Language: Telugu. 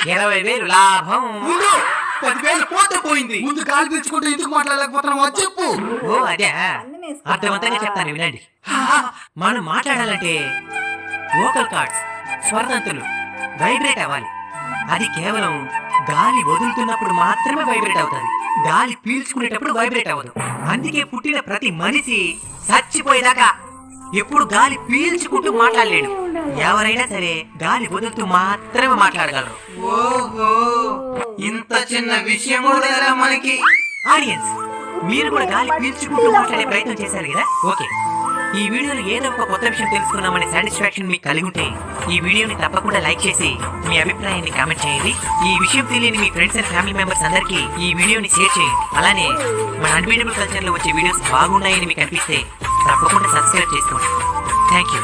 20,000 లాభం. 10,000 పోతే పోయింది. ముందు గాలి పీల్చుకుంటే ఎందుకు మాట్లాడలేకపోతున్నావు అది చెప్పు. ఓ అదే, అర్థవంతంగా చెప్తాను వినండి. మనం మాట్లాడాలంటే వోకల్ కార్డ్స్, స్వరతంతులు వైబ్రేట్ అవ్వాలి. అది కేవలం గాలి వదులుతున్నప్పుడు మాత్రమే వైబ్రేట్ అవుతుంది. గాలి పీల్చుకునేటప్పుడు వైబ్రేట్ అవ్వదు. అందుకే పుట్టిన ప్రతి మనిషి చచ్చిపోయేదాకా ఎప్పుడు గాలి పీల్చుకుంటూ మాట్లాడలేడు. ఎవరైనా సరే గాలి వదులుతూ మాత్రమే మాట్లాడగలరు. ఓహో, ఇంత చిన్న విషయం కూడా మనకి. ఆడియన్స్, మీరు కూడా గాలి పీల్చుకుంటూ మాట్లాడే ప్రయత్నం చేశారు కదా. ఓకే, ఈ వీడియోలో ఏదో ఒక కొత్త విషయం తెలుసుకున్నామనే సాటిస్ఫాక్షన్ మీకు కలిగి ఉంటే ఈ వీడియోని తప్పకుండా లైక్ చేసి మీ అభిప్రాయాన్ని కామెంట్ చేయండి. ఈ విషయం తెలియని మీ ఫ్రెండ్స్ అండ్ ఫ్యామిలీ మెంబర్స్ అందరికీ ఈ వీడియోని షేర్ చేయండి. అలానే మన అన్బీటబుల్ కల్చర్ లో వచ్చే వీడియోస్ బాగున్నాయని మీకు అనిపిస్తే తప్పకుండా సబ్స్క్రైబ్ చేసుకోండి. Thank you.